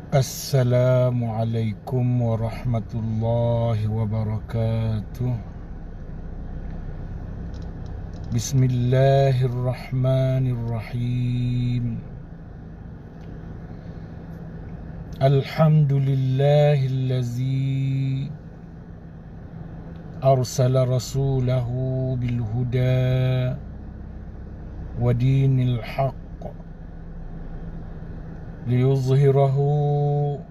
Assalamualaikum warahmatullahi wabarakatuh. Bismillahirrahmanirrahim. Alhamdulillahillazi arsala rasulahu bilhuda wa dinil haqq liyuzhirahu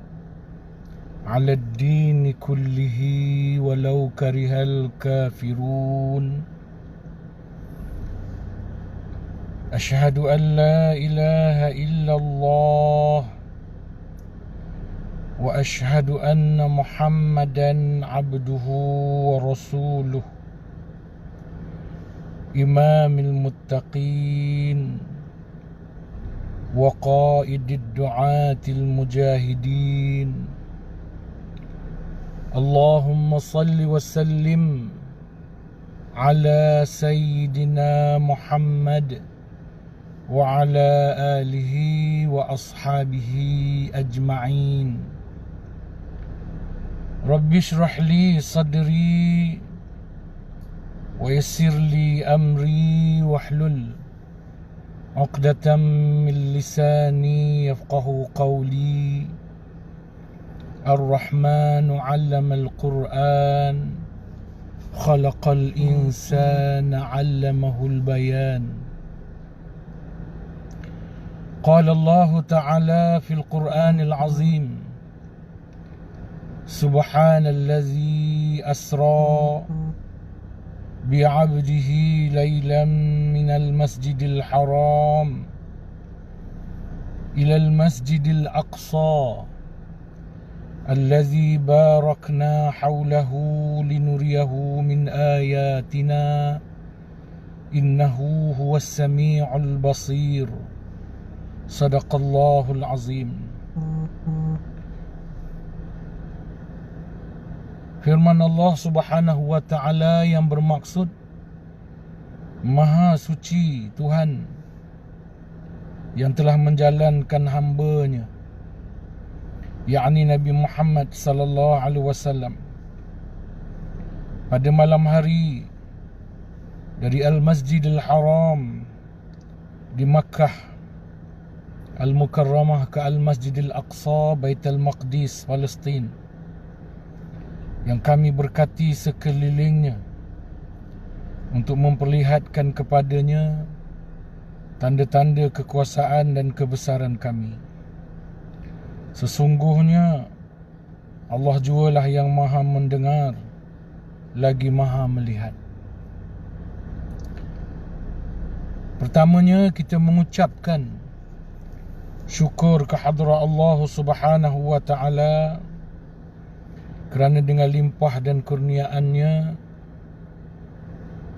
ala ad-din kullihi walau karihal kafirun. Asyhadu an la ilaha illallah wa asyhadu anna Muhammadan abduhu wa rasuluh imamil muttaqin wa qaidid du'atil mujahidin. Allahumma salli wa sallim ala sayyidina Muhammad wa ala alihi wa ashabihi ajma'in. Rabbi shrah li sadri wa yassir li amri wahlul 'uqdatam min lisani yafqahu qawli. Ar-Rahmanu 'allamal Qur'an khalaqal insana 'allamahul bayan. Qala Allah Ta'ala fil Qur'anil 'azim Subhanallazi asra bi'abdihi laylan minal masjidil haram ilal masjidil aqsa allazi barakna hawlahu linuriyahu min ayatina innahu huwas sami'ul basir. Sadaqallahul azim. Firman Allah Subhanahu wa ta'ala yang bermaksud, Maha suci Tuhan yang telah menjalankan hamba-Nya, yakni Nabi Muhammad sallallahu alaihi wasallam, pada malam hari dari Al-Masjidil Haram di Makkah Al-Mukarramah ke Al-Masjidil Aqsa Baitul Maqdis Palestin, yang kami berkati sekelilingnya untuk memperlihatkan kepadanya tanda-tanda kekuasaan dan kebesaran kami. Sesungguhnya Allah jualah yang maha mendengar lagi maha melihat. Pertamanya kita mengucapkan syukur kehadrat Allah Subhanahu wa ta'ala kerana dengan limpah dan kurniaannya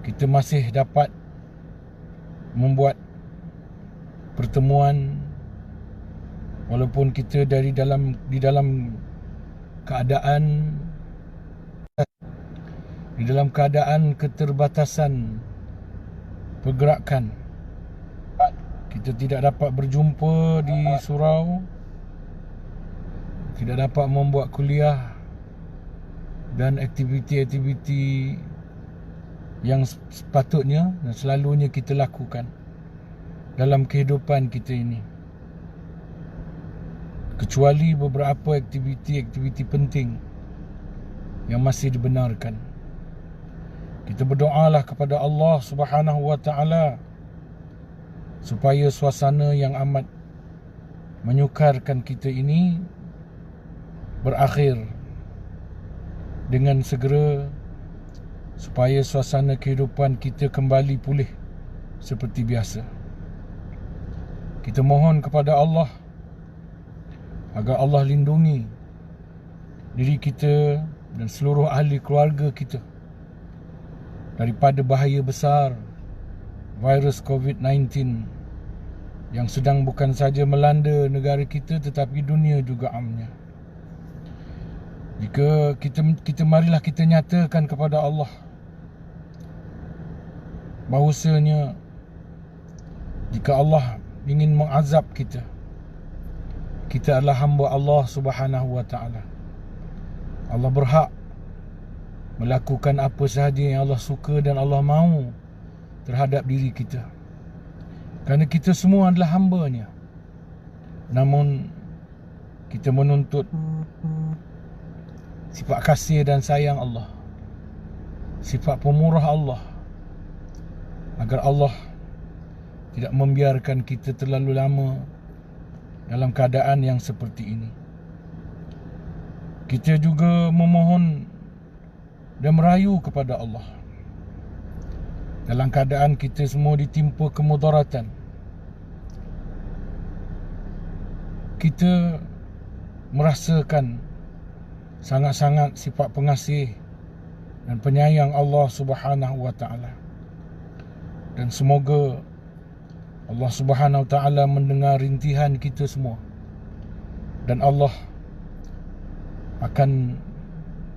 kita masih dapat membuat pertemuan walaupun kita di dalam keadaan keterbatasan pergerakan. Kita tidak dapat berjumpa di surau, tidak dapat membuat kuliah dan aktiviti-aktiviti yang sepatutnya dan selalunya kita lakukan dalam kehidupan kita ini, kecuali beberapa aktiviti-aktiviti penting yang masih dibenarkan. Kita berdoalah kepada Allah Subhanahu wa ta'ala supaya suasana yang amat menyukarkan kita ini berakhir dengan segera, supaya suasana kehidupan kita kembali pulih seperti biasa. Kita mohon kepada Allah agar Allah lindungi diri kita dan seluruh ahli keluarga kita daripada bahaya besar virus COVID-19 yang sedang bukan saja melanda negara kita tetapi dunia juga amnya. Jika marilah kita nyatakan kepada Allah bahawasanya jika Allah ingin mengazab kita, kita adalah hamba Allah Subhanahu wa ta'ala. Allah berhak melakukan apa sahaja yang Allah suka dan Allah mahu terhadap diri kita, kerana kita semua adalah hamba-Nya. Namun kita menuntut sifat kasih dan sayang Allah, sifat pemurah Allah, agar Allah tidak membiarkan kita terlalu lama dalam keadaan yang seperti ini. Kita juga memohon dan merayu kepada Allah dalam keadaan kita semua ditimpa kemudaratan. Kita merasakan sangat-sangat sifat pengasih dan penyayang Allah Subhanahu wa ta'ala. Dan semoga Allah Subhanahu wa ta'ala mendengar rintihan kita semua, dan Allah akan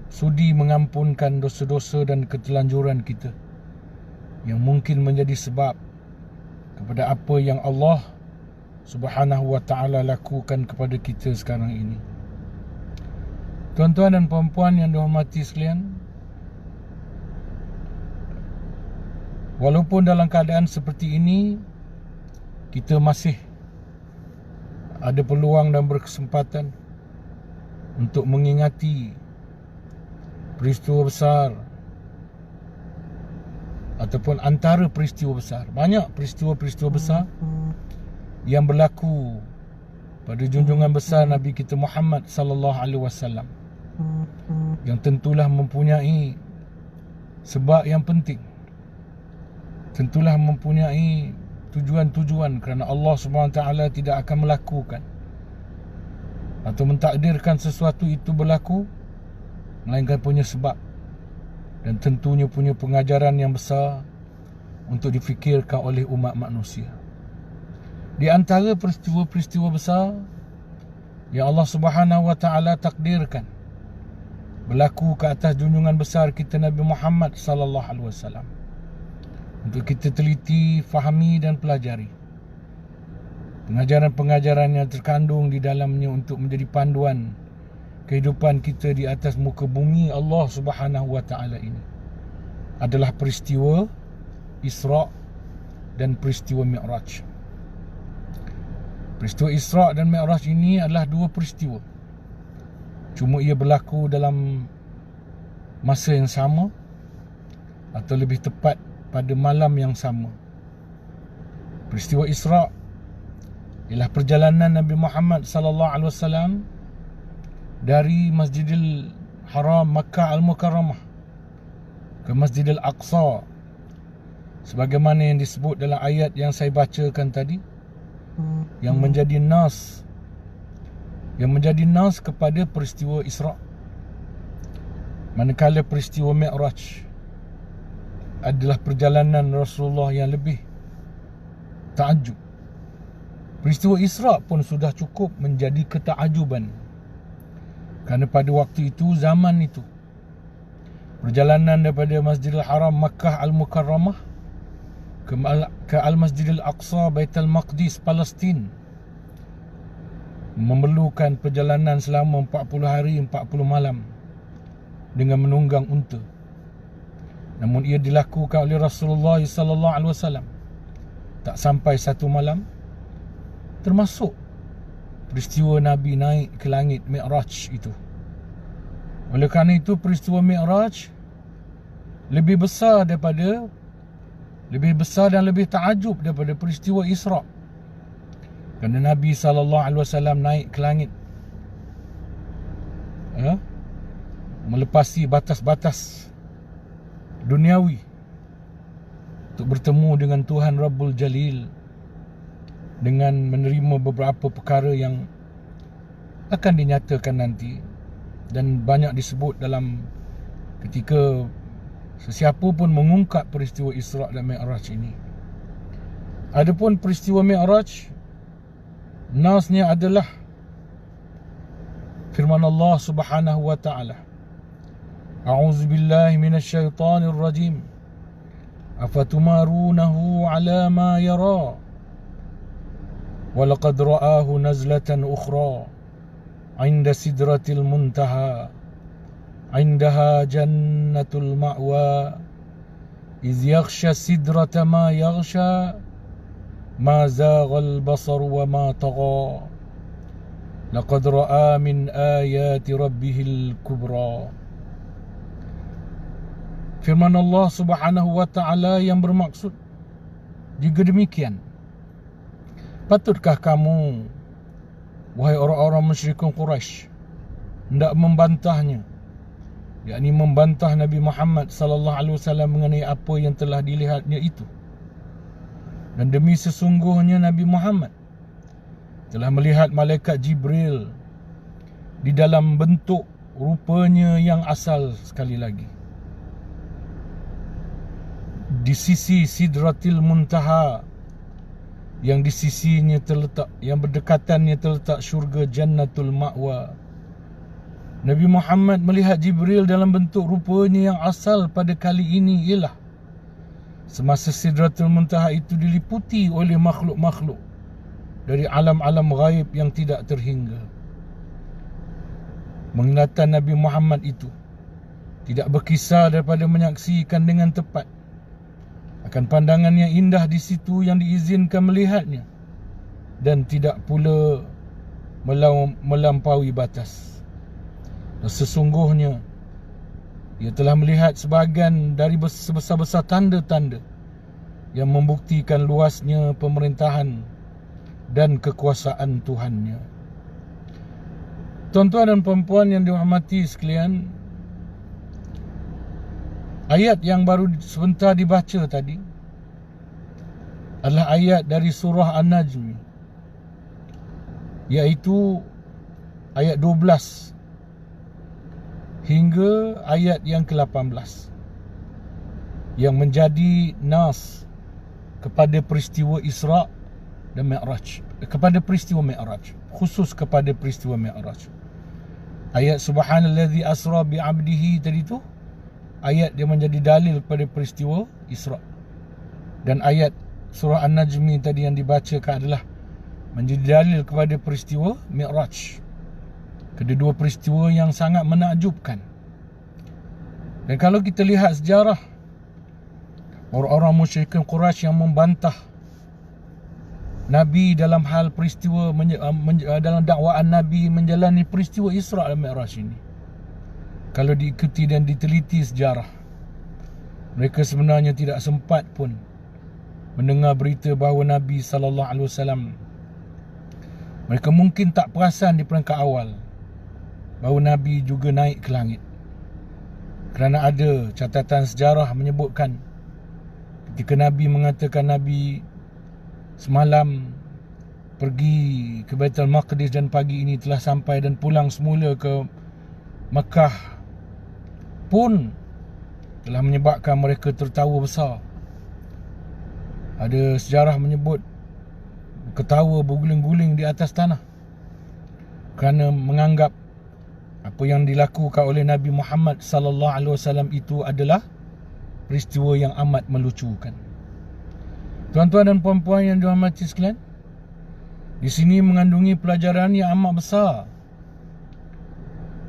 sudi mengampunkan dosa-dosa dan ketelanjuran kita yang mungkin menjadi sebab kepada apa yang Allah Subhanahu wa ta'ala lakukan kepada kita sekarang ini. Tuan-tuan dan puan-puan yang dihormati sekalian, walaupun dalam keadaan seperti ini, kita masih ada peluang dan berkesempatan untuk mengingati peristiwa besar ataupun antara peristiwa besar. Banyak peristiwa-peristiwa besar yang berlaku pada junjungan besar Nabi kita Muhammad sallallahu alaihi wasallam, yang tentulah mempunyai sebab yang penting, tentulah mempunyai tujuan-tujuan, kerana Allah SWT tidak akan melakukan atau mentakdirkan sesuatu itu berlaku melainkan punya sebab, dan tentunya punya pengajaran yang besar untuk difikirkan oleh umat manusia. Di antara peristiwa-peristiwa besar yang Allah Subhanahu wa ta'ala takdirkan berlaku ke atas junjungan besar kita Nabi Muhammad sallallahu alaihi wasallam, untuk kita teliti, fahami dan pelajari pengajaran-pengajaran yang terkandung di dalamnya untuk menjadi panduan kehidupan kita di atas muka bumi Allah Subhanahu wa ta'ala ini, adalah peristiwa Isra' dan peristiwa Mi'raj. Peristiwa Isra' dan Mi'raj ini adalah dua peristiwa, cuma ia berlaku dalam masa yang sama, atau lebih tepat pada malam yang sama. Peristiwa Isra' ialah perjalanan Nabi Muhammad sallallahu alaihi wasallam dari Masjidil Haram Makkah Al-Mukarramah ke Masjidil Aqsa, sebagaimana yang disebut dalam ayat yang saya bacakan tadi, yang menjadi nas kepada peristiwa Isra'. Manakala peristiwa Mi'raj adalah perjalanan Rasulullah yang lebih ta'ajub. Peristiwa Isra' pun sudah cukup menjadi keta'ajuban, kerana pada waktu itu, zaman itu, perjalanan daripada Masjidil Haram Makkah Al-Mukarramah ke Al-Masjidil Aqsa Baitul Maqdis Palestin memerlukan perjalanan selama 40 hari 40 malam dengan menunggang unta. Namun ia dilakukan oleh Rasulullah sallallahu alaihi wasallam tak sampai satu malam, termasuk peristiwa Nabi naik ke langit Mi'raj itu. Oleh kerana itu, peristiwa Mi'raj lebih besar dan lebih ta'ajub daripada peristiwa Isra', kerana Nabi SAW naik ke langit, melepasi batas-batas duniawi untuk bertemu dengan Tuhan Rabbul Jalil, dengan menerima beberapa perkara yang akan dinyatakan nanti, dan banyak disebut dalam ketika sesiapa pun mengungkap peristiwa Isra' dan Mi'raj ini. Adapun peristiwa Mi'raj, nasnya adalah firman Allah Subhanahu wa ta'ala, A'udzu billahi minasyaitonir rajim, afatumarunahu ala ma yara walaqad ra'ahu nazlatan ukhra 'inda sidratil muntaha 'indaha jannatul ma'wa iz yaghsha sidrata ma yaghsha ma zaghal basar wa ma tagha laqad ra'a min ayati rabbihil kubra. Firman Allah Subhanahu wa ta'ala yang bermaksud, jika demikian, patutkah kamu, wahai orang-orang musyrikun Quraisy, hendak membantahnya, yakni membantah Nabi Muhammad sallallahu alaihi wasallam mengenai apa yang telah dilihatnya itu? Dan demi sesungguhnya Nabi Muhammad telah melihat malaikat Jibril di dalam bentuk rupanya yang asal sekali lagi, di sisi Sidratil Muntaha, yang di sisinya terletak, yang berdekatannya terletak syurga Jannatul Ma'wa. Nabi Muhammad melihat Jibril dalam bentuk rupanya yang asal pada kali ini ialah semasa Sidratul Muntaha itu diliputi oleh makhluk-makhluk dari alam-alam ghaib yang tidak terhingga. Penglihatan Nabi Muhammad itu tidak berkisar daripada menyaksikan dengan tepat akan pandangan yang indah di situ yang diizinkan melihatnya, dan tidak pula melampaui batas. Dan sesungguhnya ia telah melihat sebahagian dari sebesar-besar tanda-tanda yang membuktikan luasnya pemerintahan dan kekuasaan Tuhannya. Tuan-tuan dan puan-puan yang dirahmati sekalian, ayat yang baru sebentar dibaca tadi adalah ayat dari surah An-Najm, iaitu ayat 12 hingga ayat yang ke-18, yang menjadi nas kepada peristiwa Isra' dan Mi'raj, kepada peristiwa Mi'raj, khusus kepada peristiwa Mi'raj. Ayat subhanallazi asra bi'abdihi tadi tu, ayat dia menjadi dalil kepada peristiwa Isra'. Dan ayat surah An-Najm tadi yang dibacakan adalah menjadi dalil kepada peristiwa Mi'raj. Kedua peristiwa yang sangat menakjubkan. Dan kalau kita lihat sejarah, orang-orang musyrikin Quraisy yang membantah Nabi dalam hal peristiwa, dalam dakwaan Nabi menjalani peristiwa Isra' dan Mi'raj ini, kalau diikuti dan diteliti sejarah, mereka sebenarnya tidak sempat pun mendengar berita bahawa Nabi SAW, mereka mungkin tak perasan di peringkat awal bahawa Nabi juga naik ke langit. Kerana ada catatan sejarah menyebutkan ketika Nabi mengatakan Nabi semalam pergi ke Baitul Maqdis dan pagi ini telah sampai dan pulang semula ke Mekah, pun telah menyebabkan mereka tertawa besar. Ada sejarah menyebut ketawa berguling-guling di atas tanah kerana menganggap apa yang dilakukan oleh Nabi Muhammad sallallahu alaihi wasallam itu adalah peristiwa yang amat melucukan. Tuan-tuan dan puan-puan yang dirahmati sekalian, di sini mengandungi pelajaran yang amat besar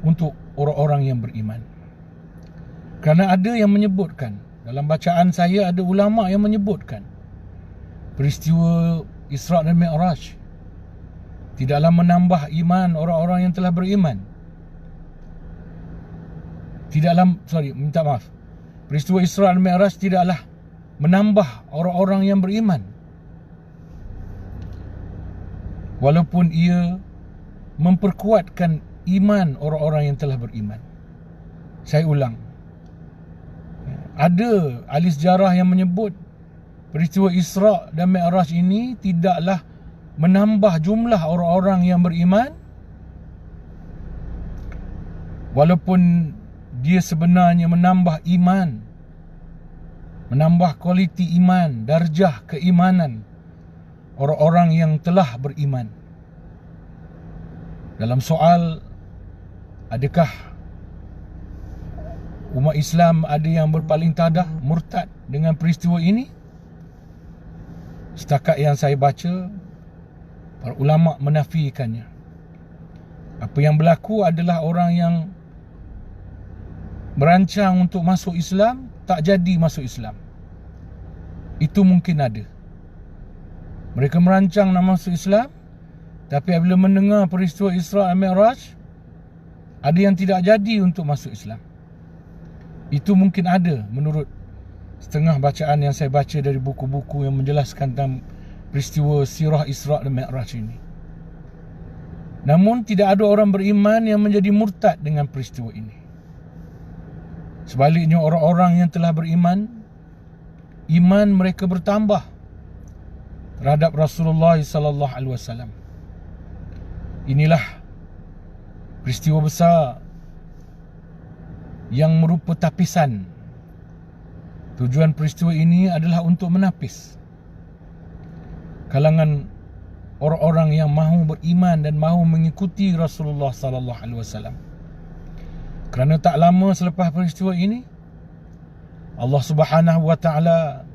untuk orang-orang yang beriman. Kerana ada yang menyebutkan, dalam bacaan saya ada ulama yang menyebutkan peristiwa Isra' dan Mi'raj tidaklah menambah iman orang-orang yang telah beriman. Peristiwa Isra' dan Mi'raj tidaklah menambah orang-orang yang beriman, walaupun ia memperkuatkan iman orang-orang yang telah beriman. Saya ulang, ada ahli sejarah yang menyebut peristiwa Isra' dan Mi'raj ini tidaklah menambah jumlah orang-orang yang beriman, walaupun dia sebenarnya menambah iman, menambah kualiti iman, darjah keimanan orang-orang yang telah beriman. Dalam soal adakah umat Islam ada yang berpaling tadah, murtad dengan peristiwa ini, setakat yang saya baca, Para ulama menafikannya. Apa yang berlaku adalah orang yang merancang untuk masuk Islam tak jadi masuk Islam. Itu mungkin ada. Mereka merancang nak masuk Islam, tapi apabila mendengar peristiwa Isra' dan Mi'raj, ada yang tidak jadi untuk masuk Islam. Itu mungkin ada menurut setengah bacaan yang saya baca dari buku-buku yang menjelaskan tentang peristiwa sirah Isra' dan Mi'raj ini. Namun tidak ada orang beriman yang menjadi murtad dengan peristiwa ini. Sebaliknya, orang-orang yang telah beriman, iman mereka bertambah terhadap Rasulullah sallallahu alaihi wasallam. Inilah peristiwa besar yang merupa tapisan. Tujuan peristiwa ini adalah untuk menapis kalangan orang-orang yang mahu beriman dan mahu mengikuti Rasulullah sallallahu alaihi wasallam. Kerana tak lama selepas peristiwa ini, Allah Subhanahu wa taala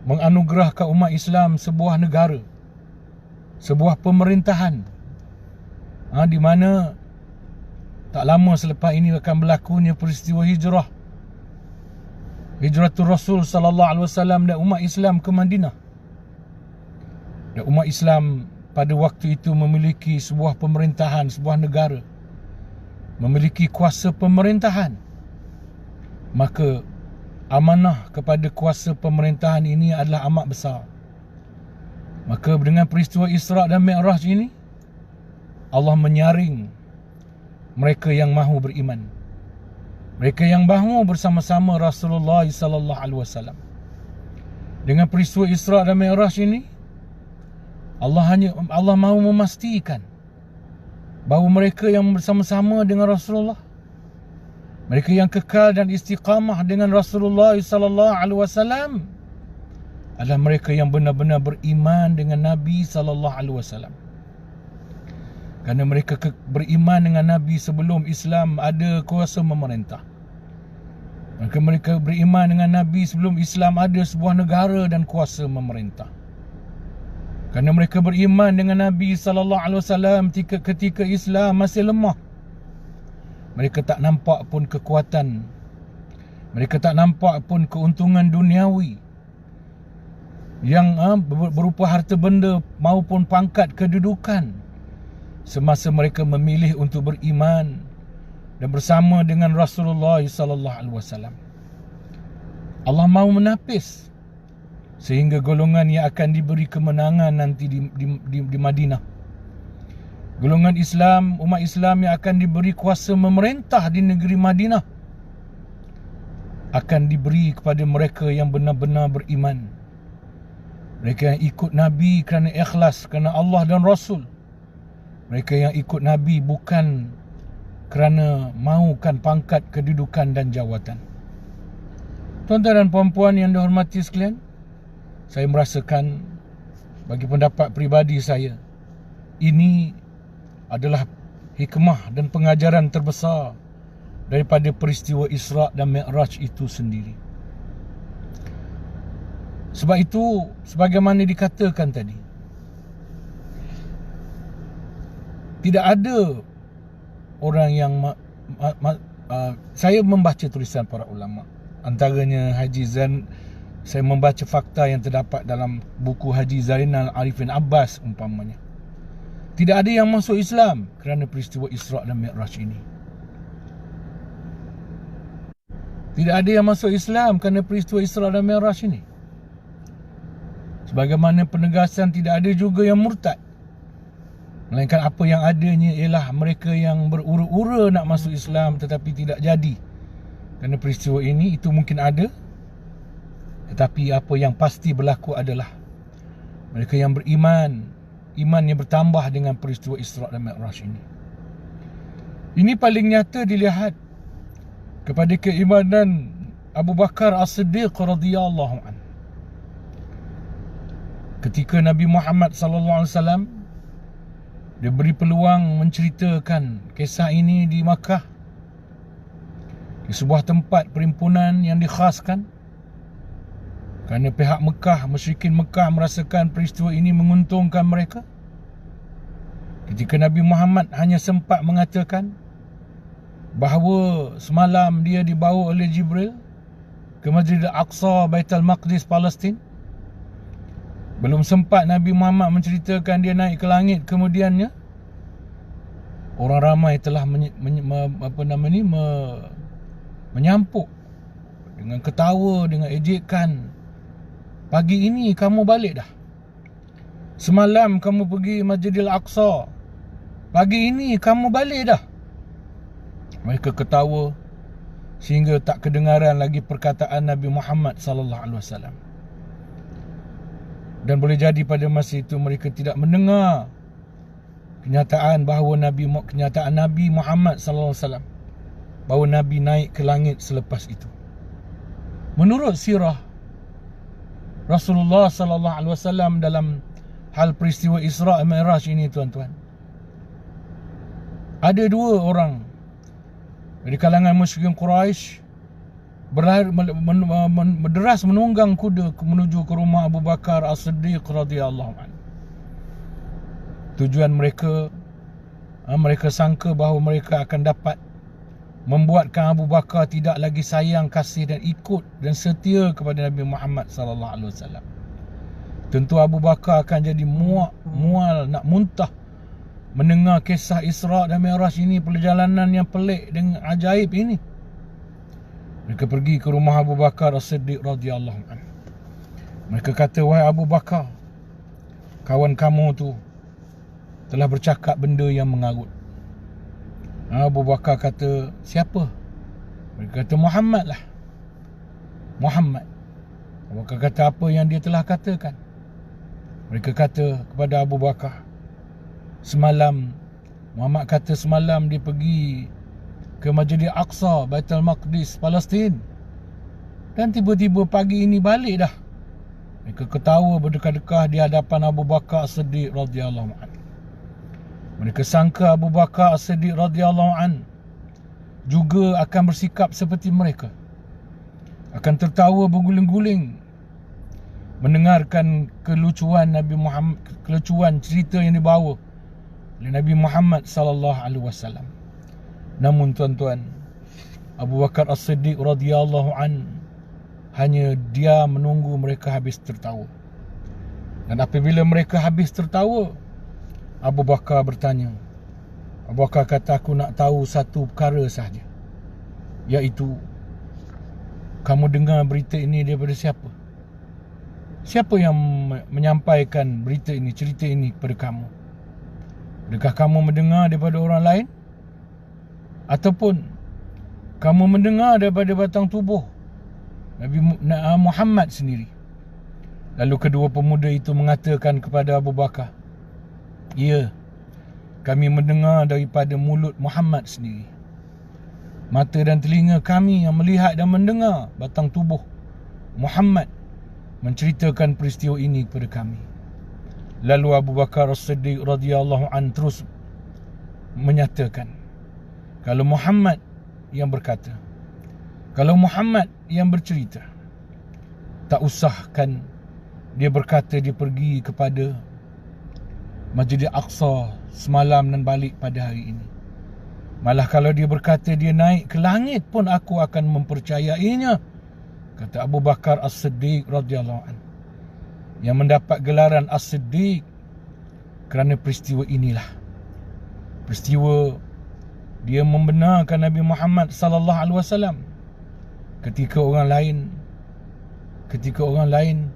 menganugerahkan umat Islam sebuah negara, sebuah pemerintahan, di mana tak lama selepas ini akan berlakunya peristiwa hijrah, hijratul Rasul sallallahu alaihi wasallam dan umat Islam ke Madinah. Dan umat Islam pada waktu itu memiliki sebuah pemerintahan, sebuah negara, memiliki kuasa pemerintahan. Maka amanah kepada kuasa pemerintahan ini adalah amat besar. Maka dengan peristiwa Isra' dan Mi'raj ini, Allah menyaring mereka yang mahu beriman, mereka yang mahu bersama-sama Rasulullah sallallahu alaihi wasallam. Dengan peristiwa Isra' dan Mi'raj ini, Allah mahu memastikan bahawa mereka yang bersama-sama dengan Rasulullah, mereka yang kekal dan istiqamah dengan Rasulullah sallallahu alaihi wasallam adalah mereka yang benar-benar beriman dengan Nabi sallallahu alaihi wasallam. Kerana mereka beriman dengan Nabi sebelum Islam ada kuasa memerintah. Mereka beriman dengan Nabi sebelum Islam ada sebuah negara dan kuasa memerintah. Kerana mereka beriman dengan Nabi sallallahu alaihi wasallam ketika Islam masih lemah. Mereka tak nampak pun kekuatan, mereka tak nampak pun keuntungan duniawi yang berupa harta benda maupun pangkat kedudukan semasa mereka memilih untuk beriman dan bersama dengan Rasulullah sallallahu alaihi wasallam. Allah mahu menapis sehingga golongan yang akan diberi kemenangan nanti di Madinah, golongan Islam, umat Islam yang akan diberi kuasa memerintah di negeri Madinah, akan diberi kepada mereka yang benar-benar beriman. Mereka yang ikut Nabi kerana ikhlas, kerana Allah dan Rasul. Mereka yang ikut Nabi bukan kerana mahukan pangkat, kedudukan dan jawatan. Tuan-tuan dan puan-puan yang dihormati sekalian, saya merasakan, bagi pendapat peribadi saya, ini adalah hikmah dan pengajaran terbesar daripada peristiwa Isra' dan Mi'raj itu sendiri. Sebab itu, sebagaimana dikatakan tadi, tidak ada orang yang saya membaca tulisan para ulama, antaranya Haji Zain. Saya membaca fakta yang terdapat dalam buku Haji Zainal Arifin Abbas umpamanya. Tidak ada yang masuk Islam kerana peristiwa Isra' dan Mi'raj ini. Tidak ada yang masuk Islam kerana peristiwa Isra' dan Mi'raj ini. Sebagaimana penegasan tidak ada juga yang murtad. Melainkan apa yang adanya ialah mereka yang berura-ura nak masuk Islam tetapi tidak jadi kerana peristiwa ini. Itu mungkin ada. Tetapi apa yang pasti berlaku adalah mereka yang beriman, iman yang bertambah dengan peristiwa Isra' dan Mi'raj ini. Ini paling nyata dilihat kepada keimanan Abu Bakar As-Siddiq radhiyallahu anhu. Ketika Nabi Muhammad sallallahu alaihi wasallam diberi peluang menceritakan kisah ini di Makkah, di sebuah tempat perhimpunan yang dikhaskan, kerana pihak Mekah, musyrikin Mekah merasakan peristiwa ini menguntungkan mereka, Ketika Nabi Muhammad hanya sempat mengatakan bahawa semalam dia dibawa oleh Jibril ke Masjid Al-Aqsa, Baitul Maqdis, Palestin. Belum sempat Nabi Muhammad menceritakan dia naik ke langit, kemudiannya orang ramai telah menyampuk dengan ketawa, dengan ejekan. Pagi ini kamu balik dah. Semalam kamu pergi Masjidil Aqsa, pagi ini kamu balik dah. Mereka ketawa sehingga tak kedengaran lagi perkataan Nabi Muhammad sallallahu alaihi wasallam. Dan boleh jadi pada masa itu mereka tidak mendengar kenyataan Nabi Muhammad sallallahu alaihi wasallam bahawa Nabi naik ke langit selepas itu. Menurut sirah Rasulullah sallallahu alaihi wasallam dalam hal peristiwa Isra' Mi'raj ini, tuan-tuan, ada dua orang dari kalangan musyrikin Quraisy berderas menunggang kuda menuju ke rumah Abu Bakar As-Siddiq radhiyallahu anhu. Tujuan mereka sangka bahawa mereka akan dapat membuatkan Abu Bakar tidak lagi sayang, kasih dan ikut dan setia kepada Nabi Muhammad sallallahu alaihi wasallam. Tentu Abu Bakar akan jadi mual nak muntah mendengar kisah Isra' dan Mi'raj ini, perjalanan yang pelik dan ajaib ini. Mereka pergi ke rumah Abu Bakar As-Siddiq radhiyallahu anhu. Mereka kata, wahai Abu Bakar, kawan kamu tu telah bercakap benda yang mengarut. Abu Bakar kata, siapa? Mereka kata, Muhammad lah. Muhammad. Abu Bakar kata, apa yang dia telah katakan? Mereka kata kepada Abu Bakar, Muhammad kata semalam dia pergi ke Masjid Al-Aqsa, Baitul Maqdis, Palestin, dan tiba-tiba pagi ini balik dah. Mereka ketawa berdekah-dekah di hadapan Abu Bakar As-Siddiq radhiyallahu anhu. Mereka sangka Abu Bakar As-Siddiq radhiyallahu anhu juga akan bersikap seperti mereka, akan tertawa berguling-guling mendengarkan kelucuan Nabi Muhammad, kelucuan cerita yang dibawa oleh Nabi Muhammad sallallahu alaihi wasallam. Namun tuan-tuan, Abu Bakar As-Siddiq radhiyallahu an hanya dia menunggu mereka habis tertawa. Dan apabila mereka habis tertawa, Abu Bakar bertanya. Abu Bakar kata, aku nak tahu satu perkara sahaja, iaitu kamu dengar berita ini daripada siapa? Siapa yang menyampaikan berita ini, cerita ini kepada kamu? Adakah kamu mendengar daripada orang lain? Ataupun kamu mendengar daripada batang tubuh Nabi Muhammad sendiri? Lalu kedua pemuda itu mengatakan kepada Abu Bakar, ya, kami mendengar daripada mulut Muhammad sendiri. Mata dan telinga kami yang melihat dan mendengar batang tubuh Muhammad menceritakan peristiwa ini kepada kami. Lalu Abu Bakar As-Siddiq radhiyallahu an terus menyatakan, kalau Muhammad yang berkata, kalau Muhammad yang bercerita, tak usahkan dia berkata dia pergi kepada Masjid Al-Aqsa semalam dan balik pada hari ini. Malah kalau dia berkata dia naik ke langit pun aku akan mempercayainya, kata Abu Bakar As-Siddiq radhiyallahu anhu, yang mendapat gelaran As-Siddiq kerana peristiwa inilah. Peristiwa dia membenarkan Nabi Muhammad sallallahu alaihi wasallam ketika orang lain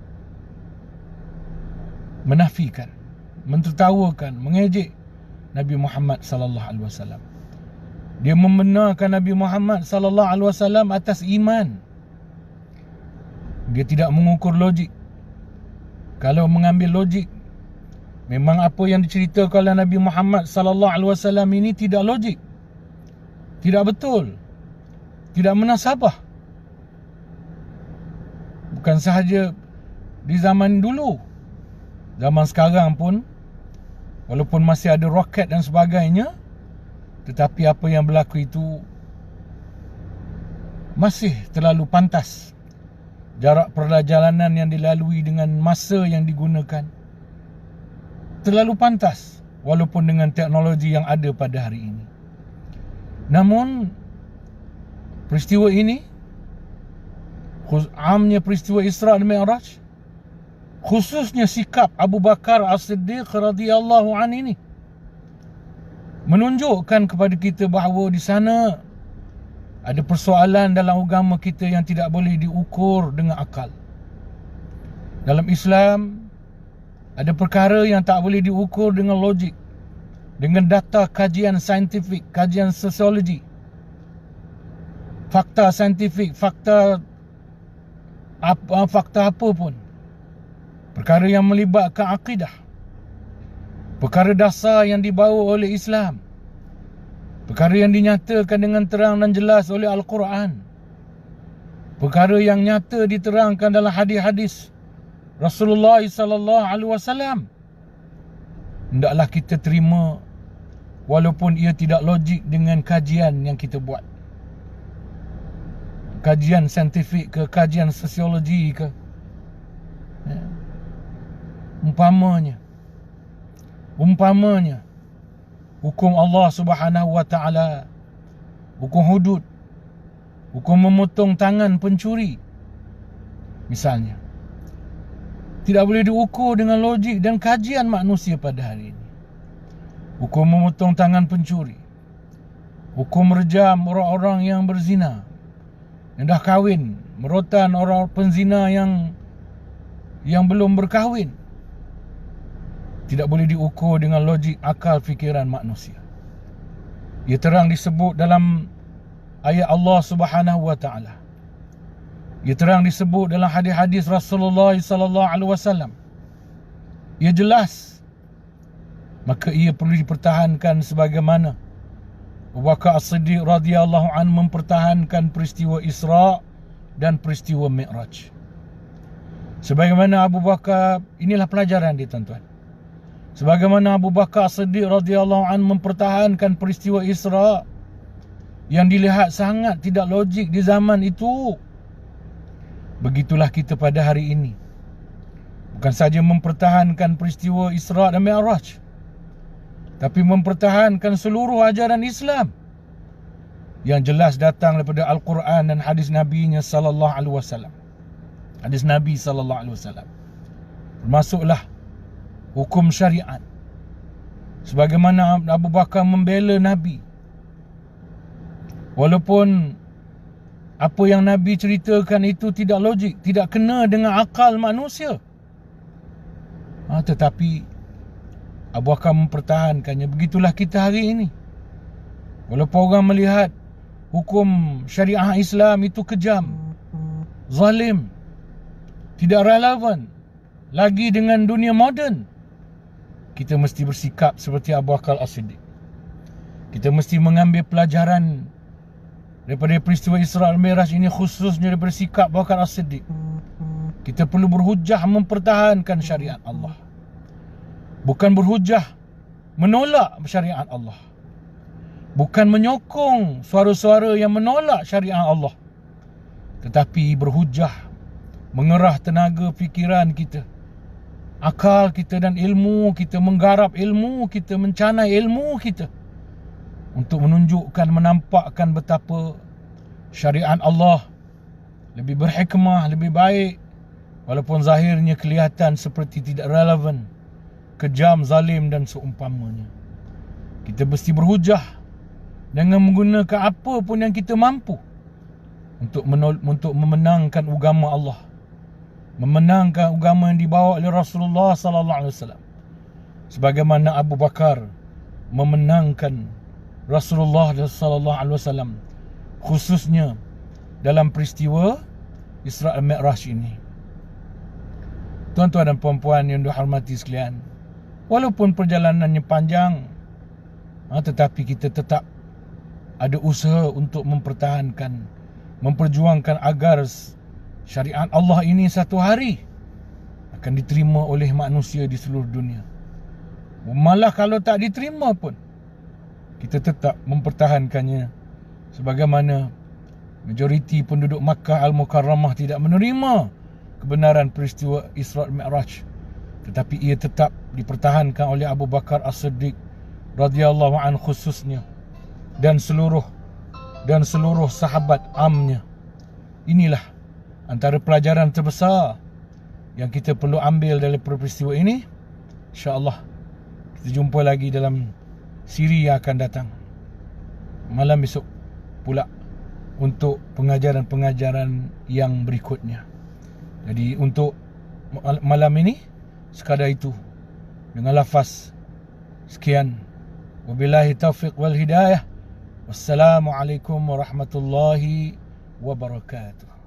menafikan, mentertawakan, mengejek Nabi Muhammad sallallahu alaihi wasallam. Dia membenarkan Nabi Muhammad sallallahu alaihi wasallam atas iman. Dia tidak mengukur logik. Kalau mengambil logik, memang apa yang diceritakan oleh Nabi Muhammad sallallahu alaihi wasallam ini tidak logik, tidak betul, tidak munasabah. Bukan sahaja di zaman dulu, zaman sekarang pun, walaupun masih ada roket dan sebagainya, tetapi apa yang berlaku itu masih terlalu pantas. Jarak perjalanan yang dilalui dengan masa yang digunakan terlalu pantas walaupun dengan teknologi yang ada pada hari ini. Namun peristiwa ini, amnya peristiwa Isra' dan Mi'raj, khususnya sikap Abu Bakar As-Siddiq radhiyallahu an ini, menunjukkan kepada kita bahawa di sana ada persoalan dalam agama kita yang tidak boleh diukur dengan akal. Dalam Islam, ada perkara yang tak boleh diukur dengan logik, dengan data kajian saintifik, kajian sosiologi, fakta saintifik, fakta apa pun. Perkara yang melibatkan akidah, perkara dasar yang dibawa oleh Islam, perkara yang dinyatakan dengan terang dan jelas oleh Al-Quran, perkara yang nyata diterangkan dalam hadis-hadis Rasulullah sallallahu alaihi wasallam, hendaklah kita terima walaupun ia tidak logik dengan kajian yang kita buat. Kajian saintifik ke, kajian sosiologi ke. Umpamanya hukum Allah Subhanahu wa taala, hukum hudud, hukum memotong tangan pencuri misalnya, tidak boleh diukur dengan logik dan kajian manusia pada hari ini. Hukum memotong tangan pencuri, hukum rejam orang-orang yang berzina, yang dah kahwin, merotan orang penzina yang belum berkahwin, tidak boleh diukur dengan logik akal fikiran manusia. Ia terang disebut dalam ayat Allah Subhanahu wa taala. Ia terang disebut dalam hadis-hadis Rasulullah sallallahu alaihi wasallam. Ia jelas, maka ia perlu dipertahankan sebagaimana Abu Bakar As-Siddiq radhiyallahu an mempertahankan peristiwa Isra' dan peristiwa Mi'raj. Sebagaimana Abu Bakar, inilah pelajaran dia tuan-tuan. Sebagaimana Abu Bakar As-Siddiq radhiyallahu an mempertahankan peristiwa Isra' yang dilihat sangat tidak logik di zaman itu, begitulah kita pada hari ini. Bukan saja mempertahankan peristiwa Isra' dan Mi'raj, tapi mempertahankan seluruh ajaran Islam yang jelas datang daripada Al-Quran dan hadis Nabi-Nya sallallahu alaihi wasallam. Hadis Nabi sallallahu alaihi wasallam. Termasuklah hukum syariat. Sebagaimana Abu Bakar membela Nabi, walaupun apa yang Nabi ceritakan itu tidak logik, tidak kena dengan akal manusia, tetapi Abu Bakar mempertahankannya. Begitulah kita hari ini. Walaupun orang melihat hukum syariah Islam itu kejam, zalim, tidak relevan lagi dengan dunia moden, kita mesti bersikap seperti Abu Bakar As-Siddiq. Kita mesti mengambil pelajaran daripada peristiwa Isra' dan Mi'raj ini, khususnya daripada sikap Abu Bakar As-Siddiq. Kita perlu berhujah mempertahankan syariat Allah, bukan berhujah menolak syariat Allah, bukan menyokong suara-suara yang menolak syariat Allah, tetapi berhujah, mengerah tenaga fikiran kita, akal kita dan ilmu kita, menggarap ilmu kita, mencanai ilmu kita untuk menunjukkan, menampakkan betapa syariat Allah lebih berhikmah, lebih baik, walaupun zahirnya kelihatan seperti tidak relevan, kejam, zalim dan seumpamanya. Kita mesti berhujah dengan menggunakan apa pun yang kita mampu untuk memenangkan agama Allah, memenangkan agama yang dibawa oleh Rasulullah sallallahu alaihi wasallam, sebagaimana Abu Bakar memenangkan Rasulullah sallallahu alaihi wasallam, khususnya dalam peristiwa Isra' dan Mi'raj ini. Tuan-tuan dan puan-puan yang dihormati sekalian, walaupun perjalanannya panjang, tetapi kita tetap ada usaha untuk mempertahankan, memperjuangkan agar syariat Allah ini satu hari akan diterima oleh manusia di seluruh dunia. Malah kalau tak diterima pun, kita tetap mempertahankannya, sebagaimana majoriti penduduk Makkah Al-Mukarramah tidak menerima kebenaran peristiwa Isra' dan Mi'raj. tetapi ia tetap dipertahankan oleh Abu Bakar As-Siddiq radhiyallahu anhu khususnya, dan seluruh sahabat amnya. Inilah antara pelajaran terbesar yang kita perlu ambil dari peristiwa ini. InsyaAllah kita jumpa lagi dalam siri yang akan datang, malam besok pula, untuk pengajaran-pengajaran yang berikutnya. Jadi untuk malam ini sekadar itu, dengan lafaz sekian. Wabillahi taufiq wal hidayah. Wassalamualaikum warahmatullahi wabarakatuh.